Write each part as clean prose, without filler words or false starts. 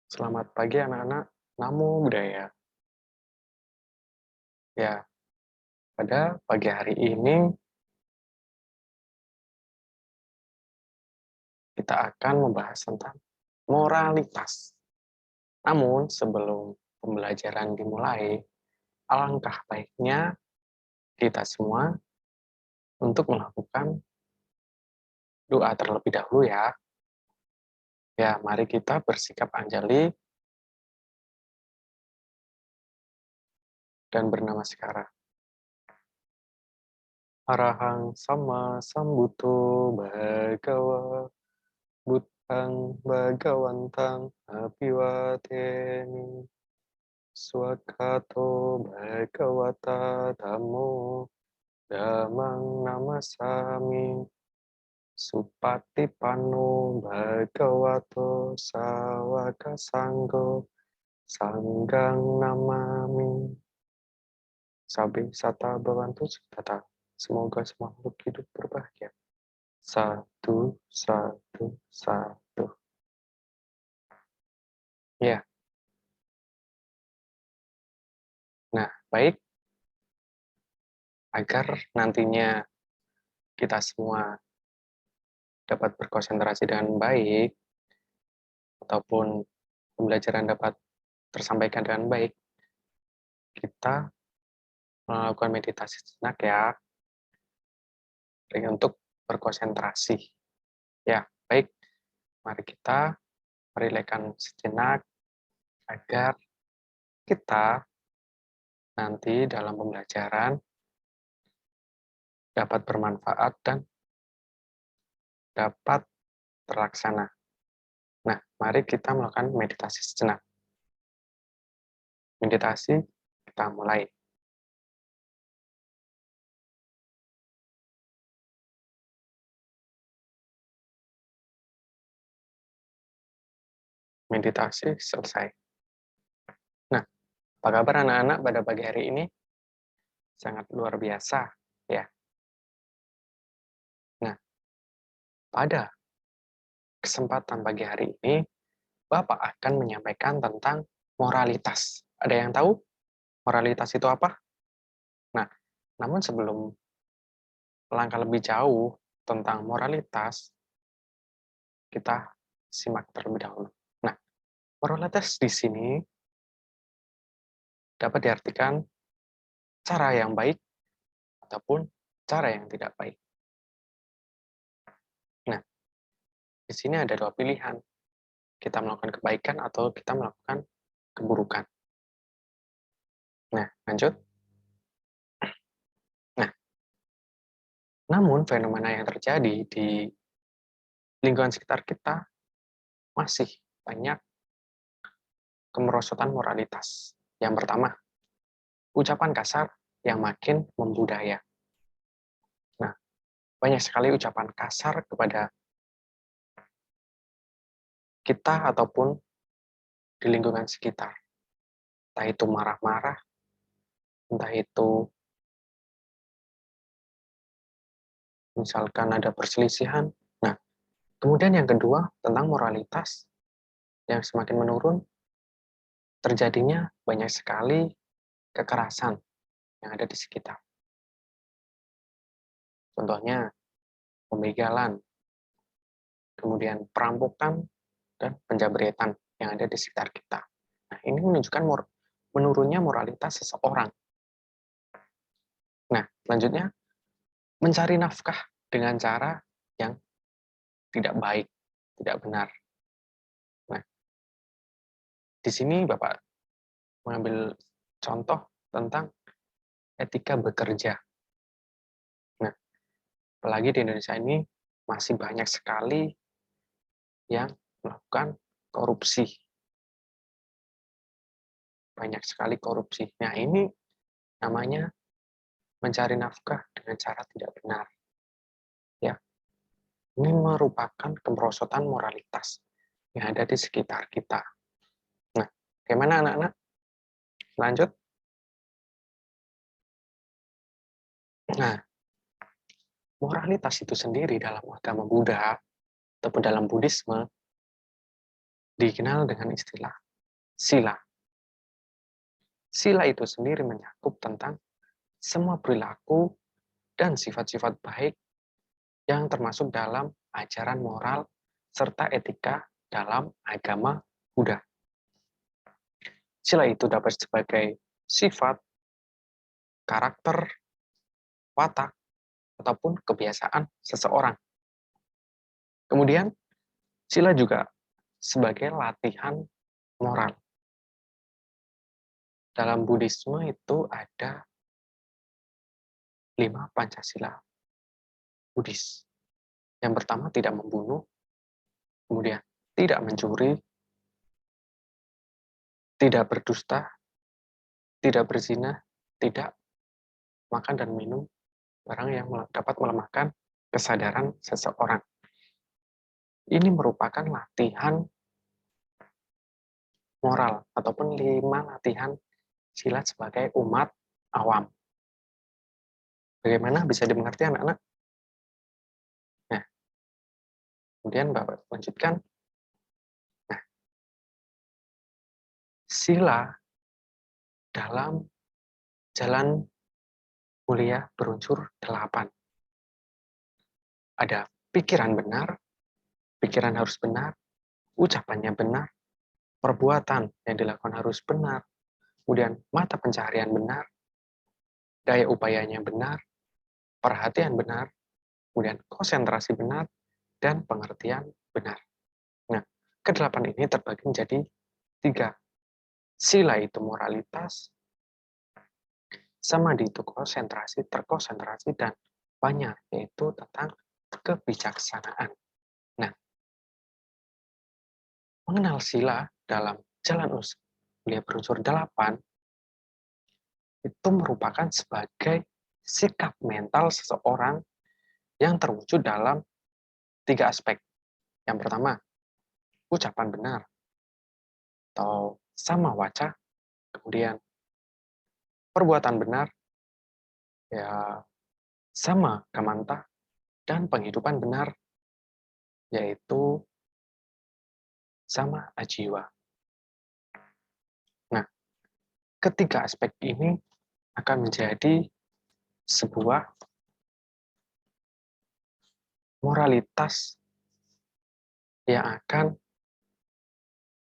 Selamat pagi anak-anak. Namo Buddhaya. Ya, pada pagi hari ini kita akan membahas tentang moralitas. Namun sebelum pembelajaran dimulai, alangkah baiknya kita semua untuk melakukan doa terlebih dahulu ya. Ya, mari kita bersikap anjali dan bernamaskara. Arahang sama sambuto bhagawa buddhang bhagawantang apiwateni. Swakato bhagavata dhammo dhammang namasami supatipanno bhagavato sawaka sanggo sanggang namami. Sabi sata bhavantu sukhita. Semoga semua makhluk hidup berbahagia. Satu, satu, satu. Ya, nah baik, agar nantinya kita semua dapat berkonsentrasi dengan baik, ataupun pembelajaran dapat tersampaikan dengan baik, kita melakukan meditasi sejenak ya, untuk berkonsentrasi. Ya, baik. Mari kita merelakan sejenak agar kita nanti dalam pembelajaran dapat bermanfaat dan dapat terlaksana. Nah, mari kita melakukan meditasi sejenak. Meditasi, kita mulai. Meditasi selesai. Nah, apa kabar anak-anak pada pagi hari ini? Sangat luar biasa, ya. Nah, pada kesempatan pagi hari ini, Bapak akan menyampaikan tentang moralitas. Ada yang tahu moralitas itu apa? Nah, namun sebelum melangkah lebih jauh tentang moralitas, kita simak terlebih dahulu. Nah, moralitas di sini dapat diartikan cara yang baik ataupun cara yang tidak baik. Nah, di sini ada dua pilihan. Kita melakukan kebaikan atau kita melakukan keburukan. Nah, lanjut. Nah, namun fenomena yang terjadi di lingkungan sekitar kita masih banyak kemerosotan moralitas. Yang pertama, ucapan kasar yang makin membudaya. Nah, banyak sekali ucapan kasar kepada kita ataupun di lingkungan sekitar. Entah itu marah-marah, entah itu misalkan ada perselisihan. Nah, kemudian yang kedua tentang moralitas yang semakin menurun, terjadinya banyak sekali kekerasan yang ada di sekitar. Contohnya pembegalan, kemudian perampokan, dan penjabretan yang ada di sekitar kita. Nah, ini menunjukkan menurunnya moralitas seseorang. Nah, selanjutnya, mencari nafkah dengan cara yang tidak baik, tidak benar. Nah, di sini Bapak mengambil contoh tentang etika bekerja. Nah, apalagi di Indonesia ini masih banyak sekali yang melakukan korupsi. Banyak sekali korupsi. Nah, ini namanya mencari nafkah dengan cara tidak benar. Ya, ini merupakan kemerosotan moralitas yang ada di sekitar kita. Nah, bagaimana anak-anak? Lanjut. Nah, moralitas itu sendiri dalam agama Buddha ataupun dalam Buddhisme dikenal dengan istilah sila. Sila itu sendiri mencakup tentang semua perilaku dan sifat-sifat baik yang termasuk dalam ajaran moral serta etika dalam agama Buddha. Sila itu dapat sebagai sifat, karakter, watak, ataupun kebiasaan seseorang. Kemudian, sila juga sebagai latihan moral. Dalam Buddhisme itu ada 5 Pancasila Buddhis. Yang pertama, tidak membunuh, kemudian tidak mencuri, tidak berdusta, tidak berzina, tidak makan dan minum barang yang dapat melemahkan kesadaran seseorang. Ini merupakan latihan moral ataupun 5 latihan silat sebagai umat awam. Bagaimana bisa dimengerti anak-anak? Nah, kemudian Bapak lanjutkan. Nah, sila dalam jalan mulia berunsur 8. Ada pikiran benar, pikiran harus benar, ucapannya benar, perbuatan yang dilakukan harus benar, kemudian mata pencaharian benar, daya upayanya benar, perhatian benar, kemudian konsentrasi benar, dan pengertian benar. Nah, kedelapan ini terbagi menjadi 3. Sila itu moralitas, samadhi itu konsentrasi, terkonsentrasi, dan banyak yaitu tentang kebijaksanaan. Nah, mengenal sila dalam jalan mulia berunsur 8 itu merupakan sebagai sikap mental seseorang yang terwujud dalam 3 aspek. Yang pertama, ucapan benar atau sama waca, kemudian perbuatan benar, ya sama kamanta, dan penghidupan benar, yaitu sama ajiwa. Nah, ketiga aspek ini akan menjadi sebuah moralitas yang akan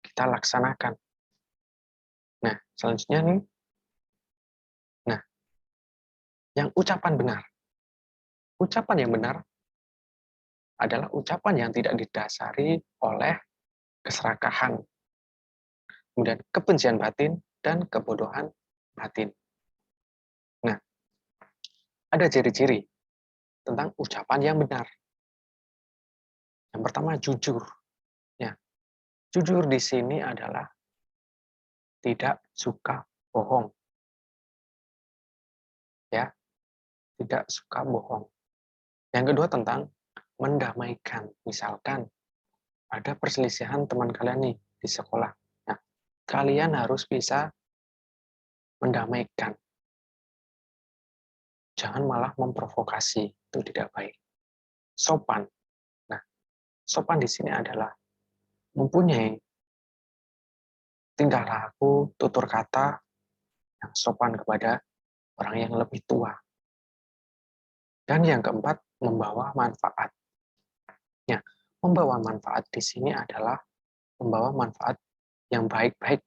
kita laksanakan. Nah, selanjutnya nih, nah, yang ucapan benar. Ucapan yang benar adalah ucapan yang tidak didasari oleh keserakahan, kemudian kebencian batin, dan kebodohan batin. Nah, ada ciri-ciri tentang ucapan yang benar. Yang pertama, jujur. Ya, jujur di sini adalah tidak suka bohong. Ya, tidak suka bohong. Yang kedua tentang mendamaikan. Misalkan ada perselisihan teman kalian nih di sekolah. Nah, kalian harus bisa mendamaikan. Jangan malah memprovokasi, itu tidak baik. Sopan. Nah, sopan di sini adalah mempunyai tingkah laku, tutur kata yang sopan kepada orang yang lebih tua. Dan yang keempat, membawa manfaat. Ya, membawa manfaat di sini adalah membawa manfaat yang baik-baik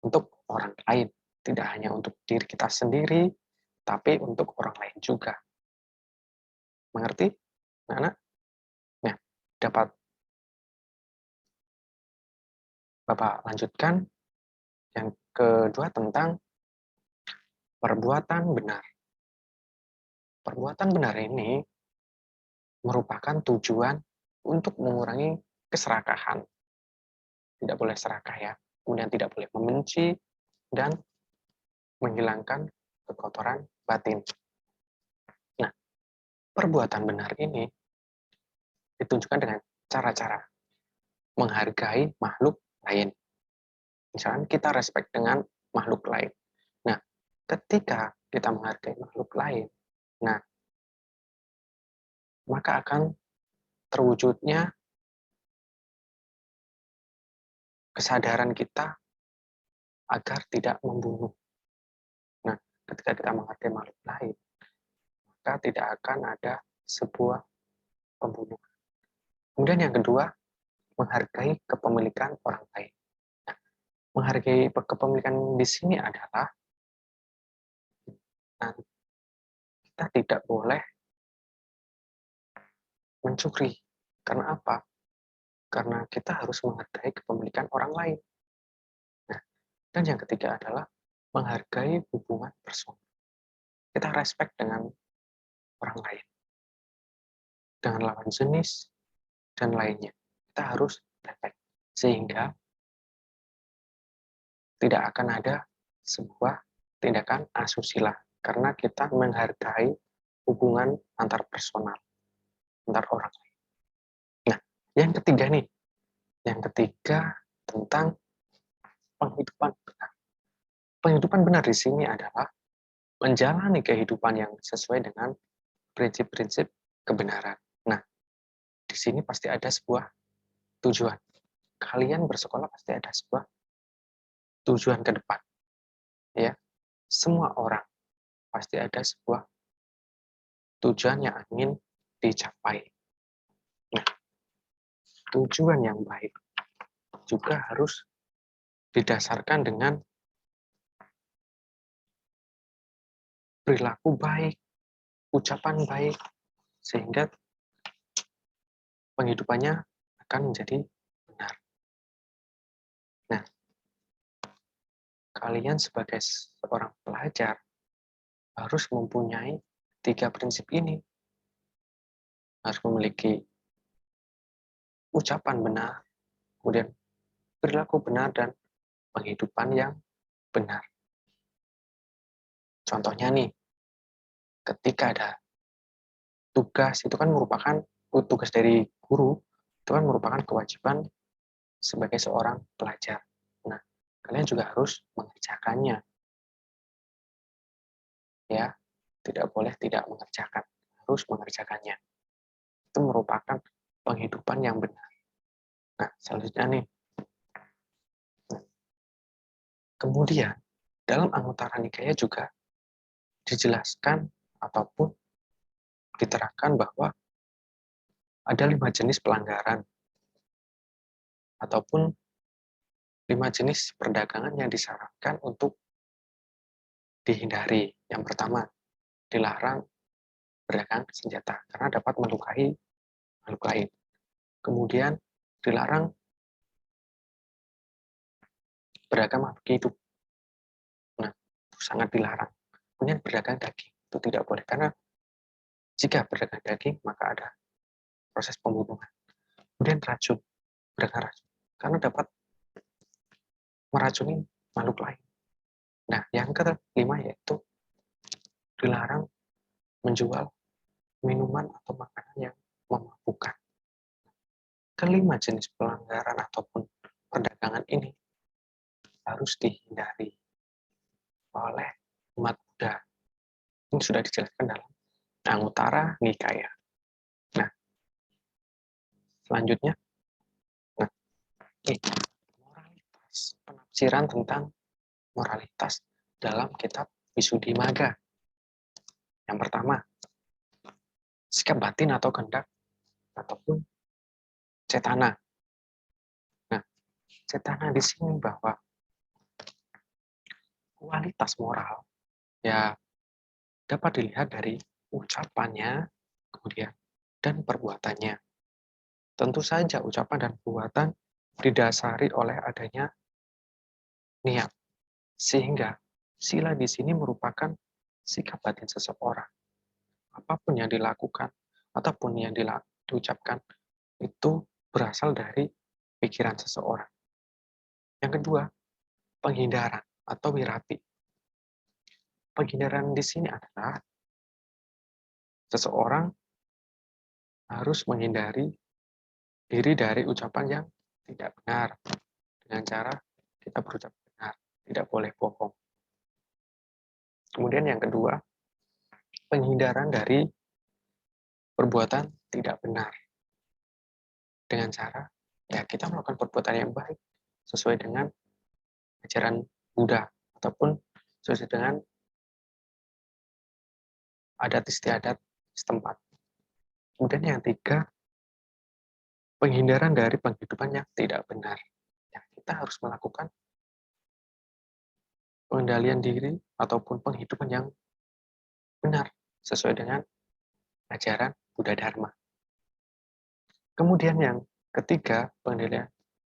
untuk orang lain. Tidak hanya untuk diri kita sendiri, tapi untuk orang lain juga. Mengerti, anak-anak? Nah, dapat Bapak lanjutkan. Yang kedua tentang perbuatan benar. Perbuatan benar ini merupakan tujuan untuk mengurangi keserakahan. Tidak boleh serakah ya. Kemudian tidak boleh membenci dan menghilangkan kekotoran batin. Nah, perbuatan benar ini ditunjukkan dengan cara-cara menghargai makhluk lain. Misalkan kita respect dengan makhluk lain. Nah, ketika kita menghargai makhluk lain, nah, maka akan terwujudnya kesadaran kita agar tidak membunuh. Nah, ketika kita menghargai makhluk lain, maka tidak akan ada sebuah pembunuhan. Kemudian yang kedua, menghargai kepemilikan orang lain. Nah, menghargai kepemilikan di sini adalah nah, kita tidak boleh mencuri. Karena apa? Karena kita harus menghargai kepemilikan orang lain. Nah, dan yang ketiga adalah menghargai hubungan personal. Kita respect dengan orang lain, dengan lawan jenis, dan lainnya. Kita harus respect. Sehingga tidak akan ada sebuah tindakan asusila. Karena kita menghargai hubungan antar personal, antar orang lain. Nah, yang ketiga nih. Yang ketiga tentang penghidupan benar. Penghidupan benar di sini adalah menjalani kehidupan yang sesuai dengan prinsip-prinsip kebenaran. Nah, di sini pasti ada sebuah tujuan. Kalian bersekolah pasti ada sebuah tujuan ke depan. Ya, semua orang pasti ada sebuah tujuan yang ingin dicapai. Nah, tujuan yang baik juga harus didasarkan dengan perilaku baik, ucapan baik, sehingga penghidupannya akan menjadi benar. Nah, kalian sebagai seorang pelajar harus mempunyai 3 prinsip ini. Harus memiliki ucapan benar, kemudian perilaku benar, dan penghidupan yang benar. Contohnya nih, ketika ada tugas, itu kan merupakan tugas dari guru, itu kan merupakan kewajiban sebagai seorang pelajar. Nah, kalian juga harus mengerjakannya. Ya, tidak boleh tidak mengerjakan, harus mengerjakannya. Itu merupakan penghidupan yang benar. Nah, selanjutnya nih. Kemudian, dalam Anguttara Nikaya juga dijelaskan ataupun diterangkan bahwa ada 5 jenis pelanggaran ataupun 5 jenis perdagangan yang disarankan untuk dihindari. Yang pertama, dilarang berdagang senjata karena dapat melukai makhluk lain. Kemudian dilarang berdagang makhluk hidup. Nah, itu sangat dilarang. Kemudian berdagang daging itu tidak boleh karena jika berdagang daging maka ada proses pembunuhan. Kemudian racun, berdagang racun karena dapat meracuni makhluk lain. Nah, yang kelima yaitu dilarang menjual minuman atau makanan yang memabukkan. Kelima jenis pelanggaran ataupun perdagangan ini harus dihindari oleh umat Buddha. Ini sudah dijelaskan dalam Anguttara Nikaya. Nah, selanjutnya, nah, ini moralitas, penafsiran tentang moralitas dalam kitab Visuddhimagga. Yang pertama, sikap batin atau kehendak ataupun cetana. Nah, cetana di sini bahwa kualitas moral ya dapat dilihat dari ucapannya, kemudian dan perbuatannya. Tentu saja ucapan dan perbuatan didasari oleh adanya niat. Sehingga sila di sini merupakan sikap batin seseorang. Apapun yang dilakukan ataupun yang diucapkan itu berasal dari pikiran seseorang. Yang kedua, penghindaran atau wirati. Penghindaran di sini adalah seseorang harus menghindari diri dari ucapan yang tidak benar dengan cara kita berucap benar, tidak boleh bohong. Kemudian yang kedua, penghindaran dari perbuatan tidak benar dengan cara ya kita melakukan perbuatan yang baik sesuai dengan ajaran Buddha ataupun sesuai dengan adat istiadat setempat. Kemudian yang ketiga, penghindaran dari penghidupan yang tidak benar. Ya, kita harus melakukan pengendalian diri ataupun penghidupan yang benar sesuai dengan ajaran Buddha Dharma. Kemudian yang ketiga,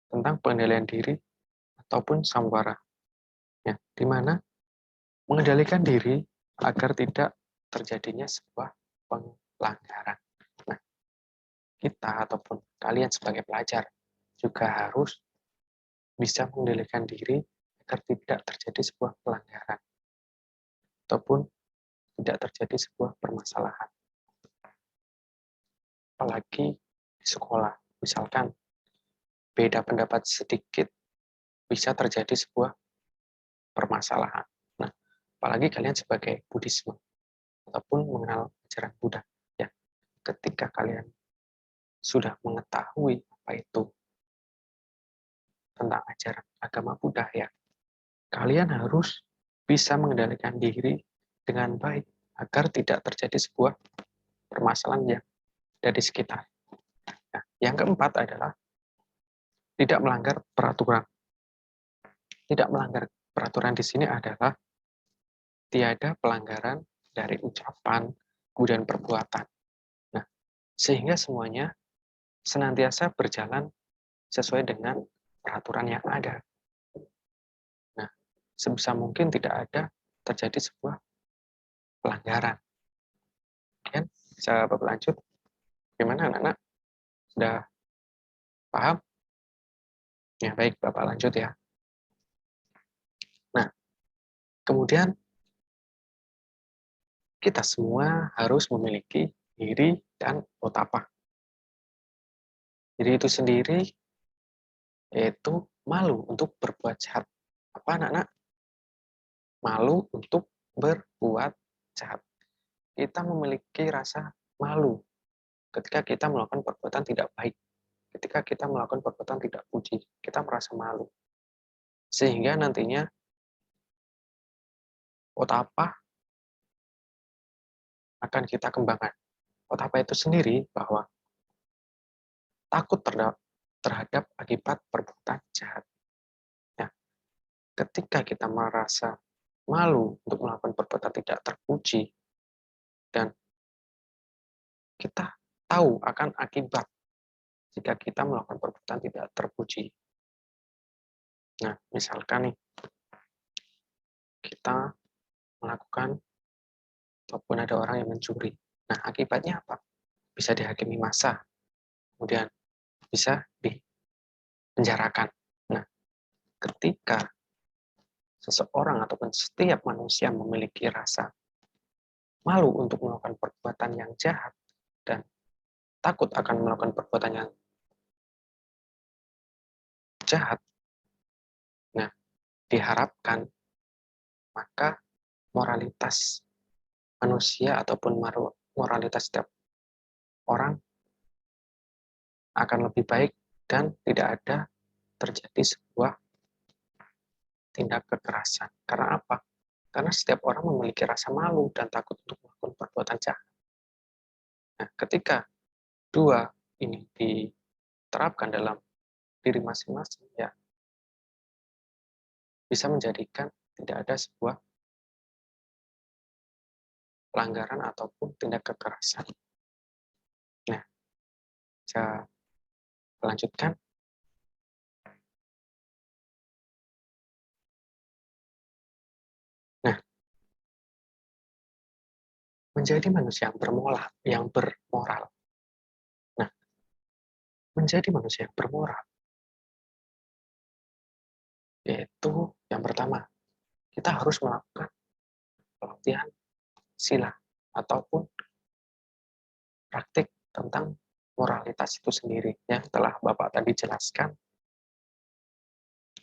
tentang pengendalian diri ataupun samwara, ya, di mana mengendalikan diri agar tidak terjadinya sebuah pelanggaran. Nah, kita ataupun kalian sebagai pelajar juga harus bisa mengendalikan diri agar tidak terjadi sebuah pelanggaran ataupun tidak terjadi sebuah permasalahan. Apalagi di sekolah, misalkan beda pendapat sedikit bisa terjadi sebuah permasalahan. Nah, apalagi kalian sebagai Buddhisme ataupun mengenal ajaran Buddha, ya, ketika kalian sudah mengetahui apa itu tentang ajaran agama Buddha, ya, kalian harus bisa mengendalikan diri dengan baik agar tidak terjadi sebuah permasalahan yang ada di sekitar. Nah, yang keempat adalah tidak melanggar peraturan. Tidak melanggar peraturan di sini adalah tiada pelanggaran dari ucapan, kemudian perbuatan. Nah, sehingga semuanya senantiasa berjalan sesuai dengan peraturan yang ada. Nah, sebisa mungkin tidak ada terjadi sebuah pelanggaran. Kemudian, bisa Bapak lanjut? Gimana anak-anak? Sudah paham? Ya, baik, Bapak lanjut ya. Nah, kemudian kita semua harus memiliki diri dan otapa. Diri itu sendiri yaitu malu untuk berbuat jahat. Apa anak-anak? Malu untuk berbuat jahat. Kita memiliki rasa malu ketika kita melakukan perbuatan tidak baik. Ketika kita melakukan perbuatan tidak puji, kita merasa malu. Sehingga nantinya otapa akan kita kembangkan. Otapa itu sendiri bahwa takut terhadap akibat perbuatan jahat. Ya, ketika kita merasa malu untuk melakukan perbuatan tidak terpuji, dan kita tahu akan akibat jika kita melakukan perbuatan tidak terpuji. Nah, misalkan nih, kita melakukan ataupun ada orang yang mencuri. Nah, akibatnya apa? Bisa dihakimi massa, kemudian bisa dipenjarakan. Nah, ketika seseorang ataupun setiap manusia memiliki rasa malu untuk melakukan perbuatan yang jahat dan takut akan melakukan perbuatan yang jahat, nah, diharapkan maka moralitas manusia ataupun moralitas setiap orang akan lebih baik dan tidak ada terjadi sebuah tindak kekerasan. Karena apa? Karena setiap orang memiliki rasa malu dan takut untuk melakukan perbuatan jahat. Nah, ketika dua ini diterapkan dalam diri masing-masing, ya, bisa menjadikan tidak ada sebuah pelanggaran ataupun tindak kekerasan. Nah, saya lanjutkan. Nah, menjadi manusia yang bermoral. Nah, menjadi manusia yang bermoral yaitu yang pertama, kita harus melakukan pelatihan sila ataupun praktik tentang moralitas itu sendiri yang telah Bapak tadi jelaskan.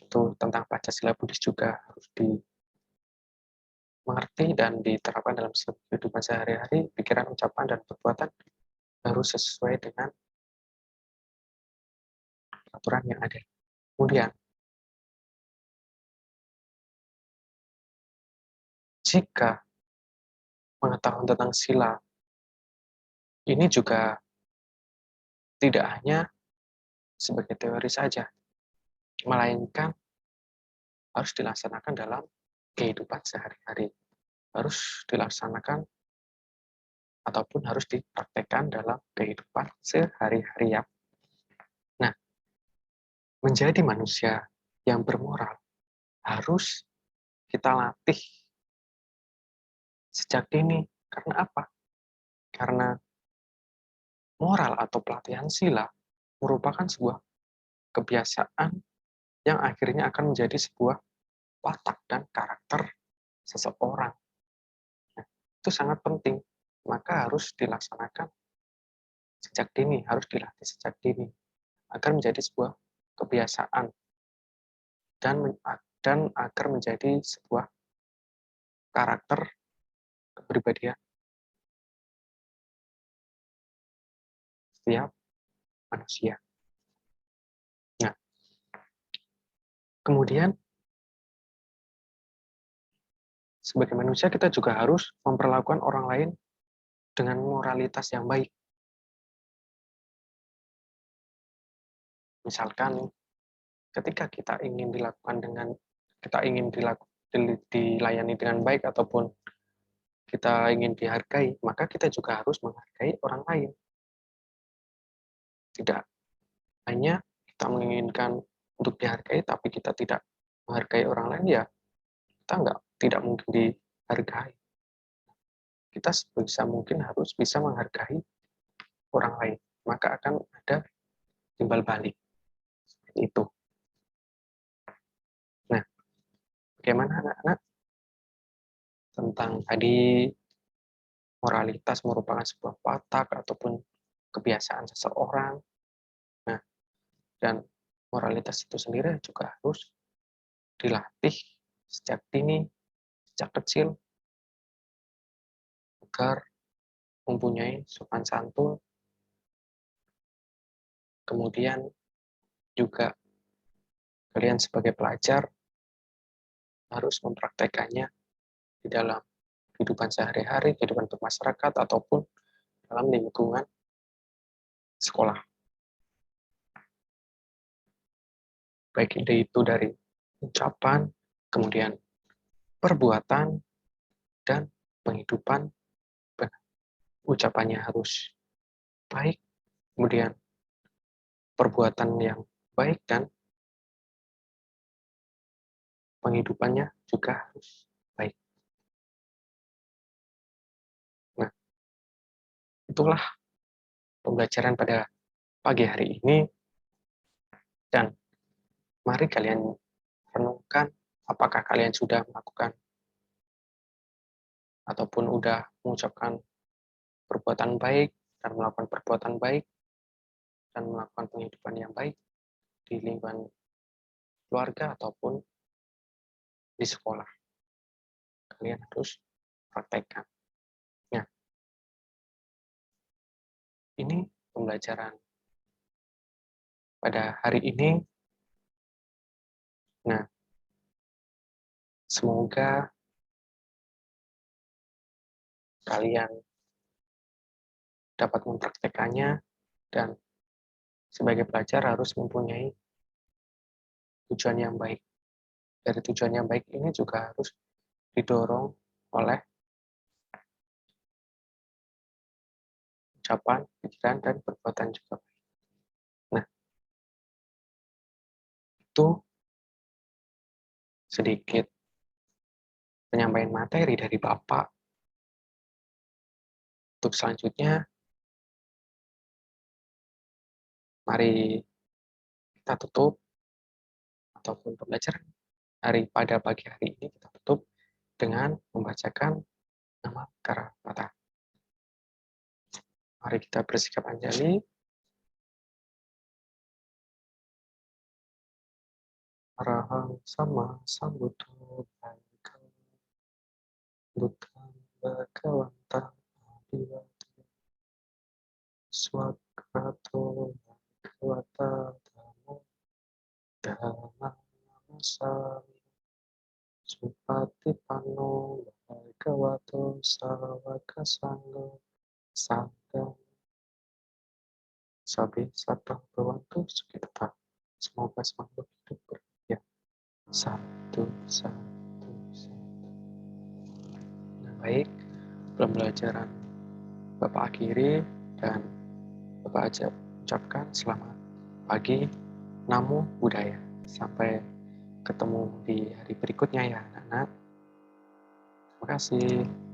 Itu tentang Pancasila Buddhis juga harus dimengerti dan diterapkan dalam kehidupan sehari-hari, pikiran, ucapan, dan perbuatan harus sesuai dengan aturan yang ada. Kemudian, jika pengetahuan tentang sila ini juga tidak hanya sebagai teori saja, melainkan harus dilaksanakan dalam kehidupan sehari-hari. Harus dilaksanakan ataupun harus dipraktekkan dalam kehidupan sehari-hari ya. Nah, menjadi manusia yang bermoral harus kita latih sejak dini. Karena apa? Karena moral atau pelatihan sila merupakan sebuah kebiasaan yang akhirnya akan menjadi sebuah watak dan karakter seseorang. Nah, itu sangat penting, maka harus dilaksanakan sejak dini, harus dilatih sejak dini, agar menjadi sebuah kebiasaan dan agar menjadi sebuah karakter kepribadian setiap manusia. Nah, kemudian sebagai manusia kita juga harus memperlakukan orang lain dengan moralitas yang baik. Misalkan ketika kita ingin dilayani dengan baik ataupun kita ingin dihargai, maka kita juga harus menghargai orang lain. Tidak hanya kita menginginkan untuk dihargai, tapi kita tidak menghargai orang lain, ya kita tidak mungkin dihargai. Kita sebisa mungkin harus bisa menghargai orang lain, maka akan ada timbal balik. Seperti itu. Nah, bagaimana anak-anak tentang tadi moralitas merupakan sebuah watak ataupun kebiasaan seseorang. Nah, dan moralitas itu sendiri juga harus dilatih sejak dini, sejak kecil, agar mempunyai sopan santun. Kemudian juga kalian sebagai pelajar harus mempraktekannya di dalam kehidupan sehari-hari, kehidupan bermasyarakat, ataupun dalam lingkungan sekolah. Baik itu dari ucapan, kemudian perbuatan, dan penghidupan. Ucapannya harus baik, kemudian perbuatan yang baik, dan penghidupannya juga harus baik. Nah, itulah pembelajaran pada pagi hari ini, dan mari kalian renungkan apakah kalian sudah melakukan ataupun udah mengucapkan perbuatan baik dan melakukan perbuatan baik dan melakukan penghidupan yang baik di lingkungan keluarga ataupun di sekolah. Kalian harus praktekkan. Nah, ini pembelajaran pada hari ini. Nah, semoga kalian dapat mempraktekannya, dan sebagai pelajar harus mempunyai tujuan yang baik. Dari tujuan yang baik ini juga harus didorong oleh ucapan, pikiran, dan perbuatan juga baik. Nah, itu sedikit penyampaian materi dari Bapak. Untuk selanjutnya, mari kita tutup ataupun pembelajaran pada pagi hari ini kita tutup dengan membacakan nama Karatata. Mari kita bersikap anjali. Arahang sama sambuddho buddhang bhagavantang adivati swagato bhagavata dhammo dhammang namasami supatipanno bhagavato sarvaka sangho sangha sabi sabang bhavantu sukhita. Semoga selalu hidup berbahagia. Satu, satu, satu. Nah, baik, pembelajaran Bapak akhiri dan Bapak ucapkan selamat pagi, Namo Buddhaya. Sampai ketemu di hari berikutnya ya anak-anak. Terima kasih.